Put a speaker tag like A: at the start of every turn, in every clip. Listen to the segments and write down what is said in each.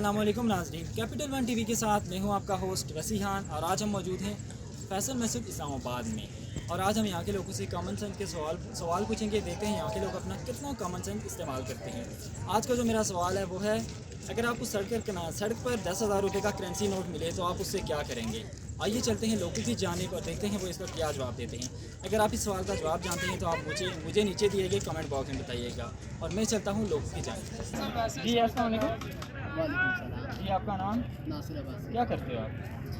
A: अस्सलाम वालेकुम नाज़रीन, कैपिटल वन टीवी के साथ मैं हूं आपका होस्ट रसीहान और आज हम मौजूद हैं फैसल मस्जिद इस्लामाबाद में। और आज हम यहाँ के लोगों से कॉमन सेंस के सवाल पूछेंगे, देखते हैं यहाँ के लोग अपना कितना कॉमन सेंस इस्तेमाल करते हैं। आज का जो मेरा सवाल है वो है, अगर आपको सड़क पर 10,000 रुपये का करेंसी नोट मिले तो आप उससे क्या करेंगे? आइए चलते हैं लोगों की जानिब और देखते हैं वो इसका क्या जवाब देते हैं। अगर आप इस सवाल का जवाब जानते हैं तो आप मुझे नीचे दिए गए कमेंट बॉक्स में बताइएगा और मैं चलता हूँ लोगों की जानिब। जी अस्सलाम वालेकुम। जी आपका नाम?
B: नासिर अब्बास।
A: क्या करते हो आप?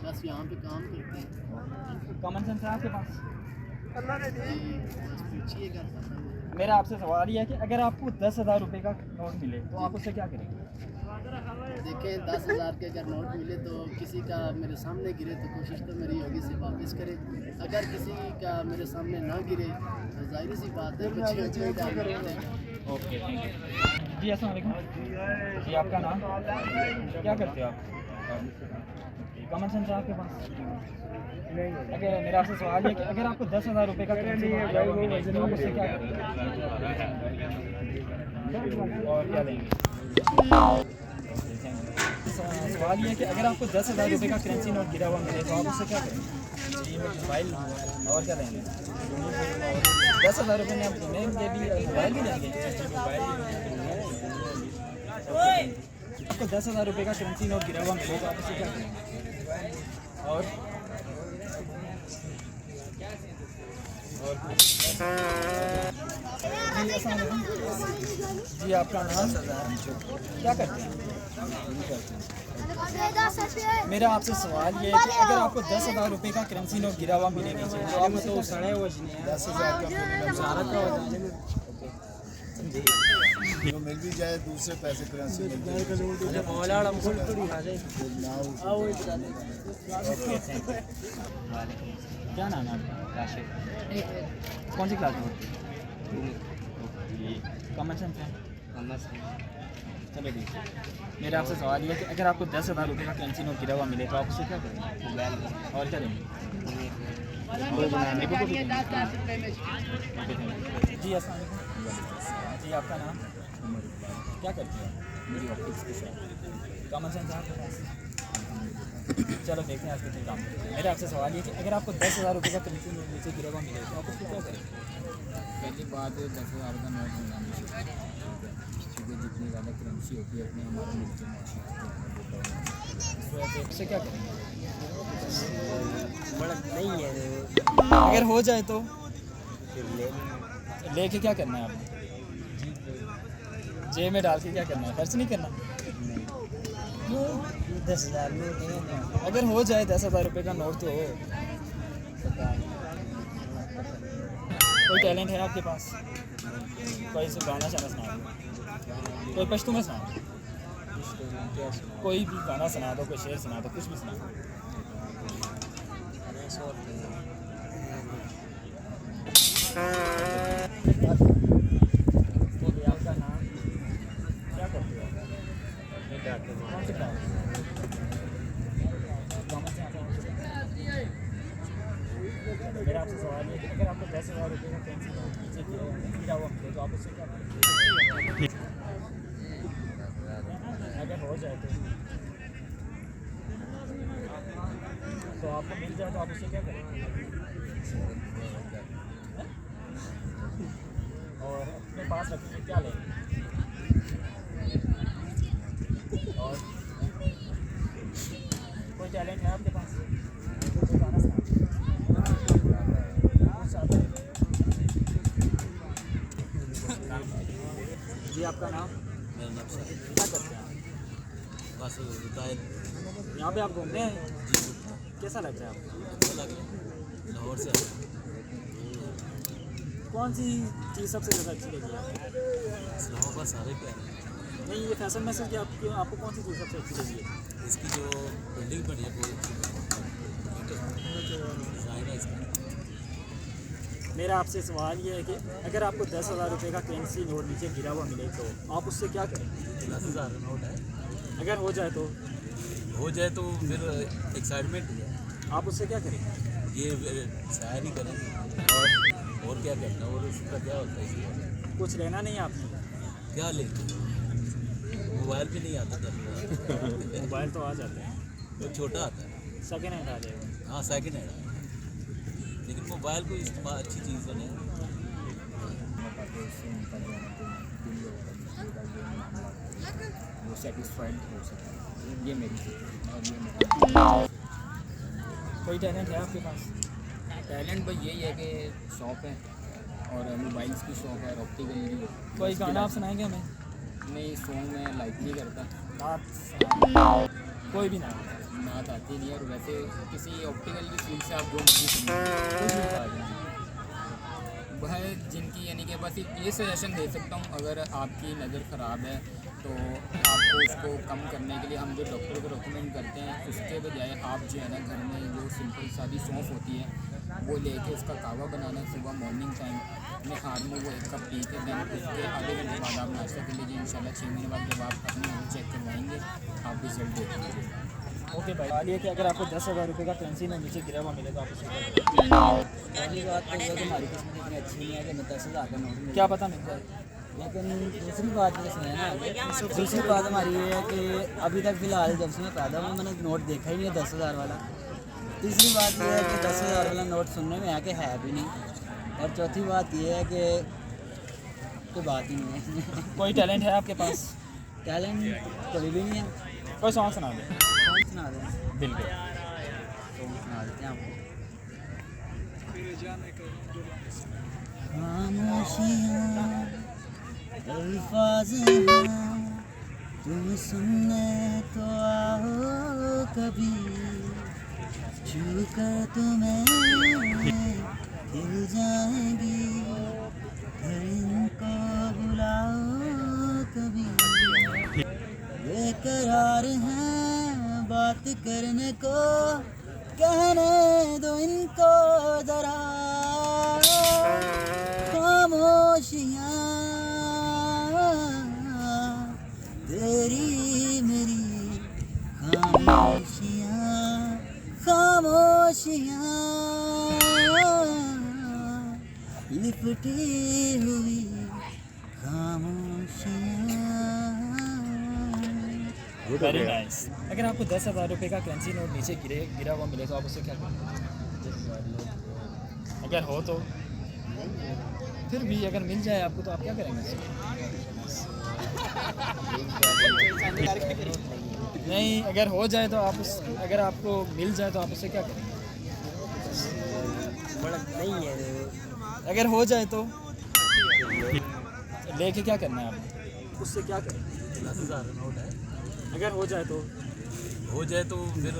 B: बस यहाँ पे काम करते हैं।
A: कॉमन सेंस है आपके पास?
B: जी, बस पूछिएगा।
A: मेरा आपसे सवाल ये है कि अगर आपको 10,000 रुपये का नोट मिले तो आप उससे क्या करेंगे?
B: देखें, 10,000 के अगर नोट मिले तो किसी का मेरे सामने गिरे तो कोशिश तो मेरी होगी से वापस करें। अगर किसी का मेरे सामने ना गिरे तो जाहिर सी बात है कुछ
A: ओके, थैंक यू। जी अस्सलाम वालेकुम। जी आपका नाम? क्या करते हो आप? कॉमन सेंस है आपके पास? अगर मेरा आपसे सवाल है कि अगर आपको 10,000 रुपये का करेंसी नोट मिले तो आप उससे क्या करेंगे और क्या लेंगे? सवाल ये है कि अगर आपको 10,000 रुपये का करेंसी नोट गिरा हुआ मिले तो आप उससे क्या करेंगे? मोबाइल और क्या लेंगे? 10,000 रुपये में आप ये भी मोबाइल भी लेंगे? आपको 10,000 रुपये का करेंसी नोट गिरा हुआ मिले तो आप उससे क्या करेंगे? और जी आपका नाम? क्या करते हैं? मेरा आपसे सवाल ये है कि अगर आपको 10,000 रुपये का करेंसी नोट गिरा हुआ मिले नीचे तो आप तो 10,000
C: जो मिल भी जाए दूसरे पैसे करेंसी मिल जाए।
A: क्या नाम है आपका? राशिद। कौन सी क्लास में? कॉमन सेंस है? चलो ठीक है। मेरा आपसे सवाल ये है कि अगर आपको 10,000 रुपये का करेंसी नोट गिरा हुआ मिले तो आप उससे क्या करेंगे और क्या लेंगे? जी अस्सलाम वालेकुम। जी आपका नाम? क्या करते हैं? मेरी ऑफिस की शॉप। कॉमन सेंस है आपके पास? चलो देखते हैं आज कितने काम करते हैं। मेरा आपसे सवाल ये कि अगर आपको 10,000 रुपये का करेंसी नोट नीचे गिरा हुआ मिले तो आप उसको क्या करेंगे?
C: पहली बात है 10,000 का नोट बनाना चाहिए, क्योंकि जितनी ज़्यादा करेंसी होती है अपने हमारे मुल्क में
A: उससे क्या करेंगे?
B: बड़ा नहीं है।
A: अगर हो जाए तो लेके क्या करना है आपने? जेब में डाल के क्या करना है? खर्च नहीं करना?
B: 10,000 में
A: अगर हो जाए 10,000 रुपये का नोट तो कोई टैलेंट है आपके पास? कोई से गाना शाना सुना दो, कोई पश्तो में सुना दो, कोई भी गाना सुना दो, कोई शेर सुना दो, कुछ भी सुना दो। आपका नाम? क्या करते हो? कौन से काम? मेरा आपसे सवाल है कि अगर आपको 10,000 रुपये का करेंसी नोट नीचे गिरा हुआ मिले तो आप उससे क्या करेंगे? अगर हो जाए तो आपको मिल जाए तो आप उससे क्या करेंगे? और अपने पास रखेंगे क्या लेंगे? और कोई टैलेंट है आपके पास? कोई गाना सुना? जी आपका नाम?
C: मेरा नाम सर।
A: क्या करते हैं आप?
C: बस रिटायर।
A: यहाँ पे आप घूमते हैं? कैसा लगता है आपको?
C: लाहौर से
A: कौन सी चीज़ सबसे ज़्यादा अच्छी लगी आपको?
C: लाहौर पर सारे प्यारे हैं।
A: नहीं, ये फैशन मैसेज की आपको कौन सी चीज़ सबसे अच्छी लगी है?
C: इसकी जो बिल्डिंग बनी है बहुत डिज़ाइन है इसका।
A: मेरा आपसे सवाल ये है कि अगर आपको 10,000 रुपये का करेंसी नोट नीचे गिरा हुआ मिले तो आप उससे क्या करेंगे?
C: 10,000 नोट है,
A: अगर हो जाए तो
C: फिर एक्साइटमेंट है,
A: आप उससे क्या करेंगे?
C: ये शायरी करेंगे और क्या करना, और उसका क्या होता है इसमें?
A: कुछ लेना नहीं आपने?
C: क्या लेंगे? मोबाइल भी नहीं आता था।
A: मोबाइल तो आ जाते हैं,
D: वो छोटा आता है।
A: सेकेंड हैंड आ जाएगा।
D: हाँ सेकंड हैंड है, लेकिन मोबाइल को इस्तेमाल अच्छी चीज़ बने।
C: ताकि उससे उनका जो है ना कोई बिल वगैरह का जो मामला होता है, वो सेटिस्फाइड हो सके। ये मेरी सोच है और ये मेरा
A: कोई टैलेंट है आपके पास?
C: टैलेंट भाई यही है कि शॉप है और मोबाइल्स की शॉप है, ऑप्टिकल की।
A: कोई गाना आप सुनाएंगे हमें?
C: नहीं, सॉन्ग मैं लाइक नहीं करता,
A: नात सुनाएं। कोई भी नात।
C: नात आती नहीं है। और वैसे किसी ऑप्टिकल की फील्ड से आप जो मर्जी सुनिए, वह जिनकी यानी कि बस ये सजेशन दे सकता हूँ, अगर आपकी नज़र ख़राब है तो आपको उसको कम करने के लिए हम जो डॉक्टर को रिकमेंड करते हैं, उसके बजाय आप जो है ना घर में जो सिंपल सादी सौंफ होती है वो लेके उसका कावा बनाना, सुबह मॉर्निंग टाइम में हार में वो एक कप पी के देन उसके आधे घंटे बाद आप नाश्ता कर लीजिए। इंशाल्लाह 6 महीने बाद जब आप अपनी हेल्थ चेक करवाएंगे आप रिजल्ट देख लीजिए।
A: ओके भाई, ये कि अगर आपको 10,000 रुपये का करेंसी में नीचे गिरा हुआ मिले तो आप उसे
E: पहली बात तो ये कि हमारी किस्मत इतनी अच्छी नहीं है कि हमें 10,000 का नोट मिले।
A: क्या पता मिल जाए।
E: लेकिन दूसरी बात ये सुना है ना, दूसरी बात हमारी ये है कि अभी तक फ़िलहाल जब से मैं पैदा हुआ मैंने नोट देखा ही नहीं है 10,000 वाला। तीसरी बात ये है कि 10,000 वाला नोट सुनने में है कि है भी नहीं। और चौथी बात ये है कि कोई बात ही नहीं है।
A: कोई टैलेंट है आपके पास?
E: टैलेंट कभी भी नहीं है।
A: कोई सॉन्ग सुना दे
E: कौन सुना दें?
A: दिल के।
E: कौन सुना देते हैं आपको? खामोशियाँ अल्फाज़ हैं, तुम सुनने तो आओ कभी, छू कर तुम्हें खिल जाएंगी, फिर इनको बुलाओ कभी। बेकरार हैं बात करने को, कहने दो इनको जरा। खामोशियाँ तेरी मेरी खामोशियाँ, खामोशियाँ लिपटी हुई खामोशियाँ।
A: Very nice. अगर आपको 10,000 रुपये का करेंसी नोट नीचे गिरा हुआ मिले तो आप उसे क्या करेंगे? अगर हो तो फिर भी अगर मिल जाए आपको तो आप क्या करेंगे उससे? नहीं, अगर हो जाए तो आप उस अगर आपको मिल जाए तो आप उससे क्या करेंगे?
E: नहीं है
A: अगर हो जाए तो लेके क्या करना है आपको? उससे क्या करेंगे?
D: 10,000 नोट है,
A: अगर हो जाए तो
D: हो जाए तो फिर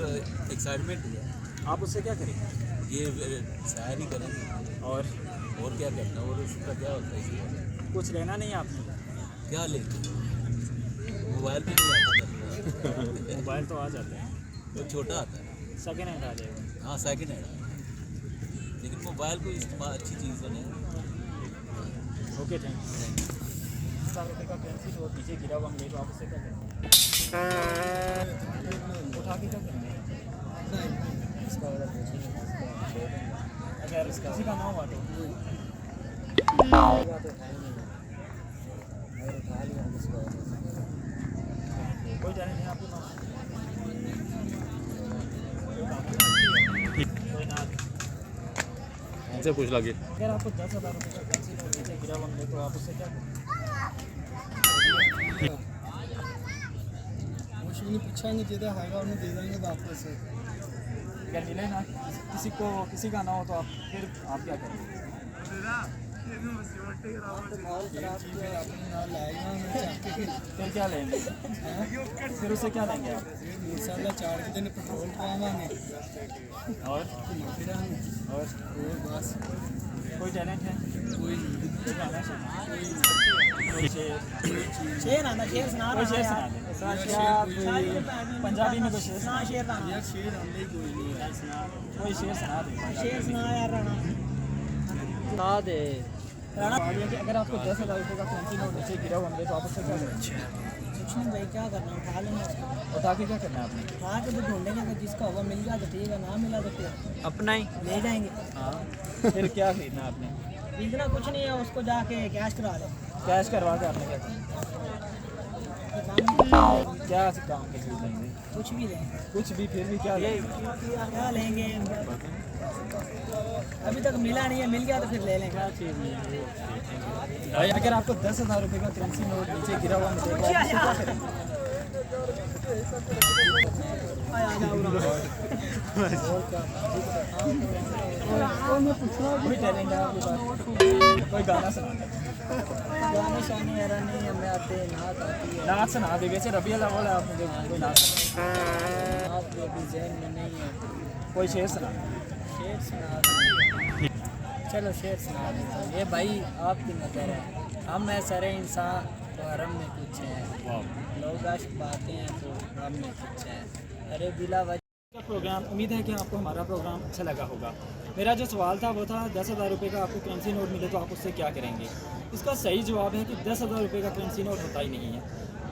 D: एक्साइटमेंट हुआ,
A: आप उससे क्या करेंगे?
D: ये शायरी करेंगे और क्या करना, और उसका क्या होता है इसमें?
A: कुछ लेना नहीं है आपको?
D: क्या लेंगे, मोबाइल भी नहीं आता।
A: मोबाइल तो आ जाते हैं,
D: वो छोटा आता है।
A: सेकेंड हैंड आ जाएगा।
D: हाँ सेकंड हैंड है, लेकिन मोबाइल को इस्तेमाल अच्छी चीज़ बने।
A: Okay, thank you. 10,000 रुपये का करेंसी तो नीचे गिरा हुआ मिले तो आप उससे क्या करेंगे? उठा के क्या करेंगे? अगर किसी का ना हुआ तो कोई टैलेंट है आपके पास? कोई ना।
F: इनसे पूछ लगे।
A: अगर आपको 10,000 रुपये का करेंसी नोट नीचे गिरा हुआ मिले तो आप उससे क्या करेंगे?
B: कुछ भी नहीं पूछेंगे, जिधर आएगा उन्हें दे देंगे वापस से।
A: अगर मिले ना किसी का ना हो तो आप फिर आप क्या करेंगे? फिर क्या लेंगे? फिर उसे क्या लेंगे आप?
B: इंशाल्लाह 4 के दिन पेट्रोल पावांगे
A: और
B: बस।
A: कोई टैलेंट है?
B: कोई नहीं।
A: कोई गाना सुना? कोई शेर?
E: शेर आना, शेर सुना
A: कोई शेर सुना दे। पंजाबी में कोई शेर सुना?
E: शेर गाना,
B: यार शेर आंदे ही कोई नहीं है।
A: कोई शेर सुना दे।
E: शेर सुना यार राणा, सुना दे
A: राणा। अगर आपको 10,000 रुपये का करेंसी नोट नीचे गिरा हुआ मिले तो आप उससे क्या करेंगे?
E: कुछ नहीं भाई, क्या करना, उठा लेना उसको।
A: उठा के क्या करना है आपने?
E: उठा के तो ढूंढेंगे, अगर जिसका होगा मिल जाए तो ठीक है, ना मिला तो फिर
A: अपना ही।
E: ले जाएंगे।
A: हाँ, फिर क्या खरीदना है आपने?
E: इतना कुछ नहीं है, उसको जाके कैश करा दे।
A: कैश करवा के आपने क्या करना? क्या काम के लिए लेंगे?
E: कुछ भी लें,
A: कुछ भी, फिर भी क्या लेंगे?
E: क्या लेंगे? अभी तक मिला नहीं है, मिल गया तो फिर ले लेंगे।
A: भाई अगर आपको 10,000 रुपये का करेंसी नोट नीचे गिरा हुआ मिलेगा, आप उसको क्या करेंगे? कोई टैलेंट है आपके पास? कोई गाना सुना दे।
E: गाने शाने यारा नहीं हमें आते, नात आती है।
A: नाच सुना दे, वैसे रबी अव्वल है, आप मुझे कोई नाच सुना दे।
E: नात भी अभी ज़हन में नहीं है।
A: कोई शेर सुना दे।
E: शेर सुना दो। चलो शेर सुना देता हूँ। ये भाई आपकी नज़र है, हम है सारे इंसान तो हरम में कुछ है, लोग आशिक बातें हैं तो रब में कुछ है। अरे बिला
A: का प्रोग्राम, उम्मीद है कि आपको हमारा प्रोग्राम अच्छा लगा होगा। मेरा जो सवाल था वो था 10,000 रुपये का आपको करेंसी नोट मिले तो आप उससे क्या करेंगे? इसका सही जवाब है कि 10,000 रुपये का करेंसी नोट होता ही नहीं है।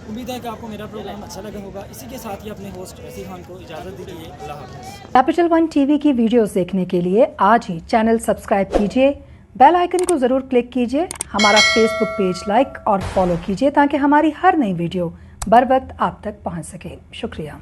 A: उम्मीद है कि आपको मेरा प्रोग्राम अच्छा लगा होगा। इसी के साथ ही अपने होस्ट रसी खान को इजाज़त दीजिए। अल्लाह हाफ़िज़।
G: कैपिटल वन टीवी की वीडियोस देखने के लिए आज ही चैनल सब्सक्राइब कीजिए, बेल आइकन को ज़रूर क्लिक कीजिए, हमारा फेसबुक पेज लाइक और फॉलो कीजिए ताकि हमारी हर नई वीडियो बर वक्त आप तक पहुंच सके। शुक्रिया।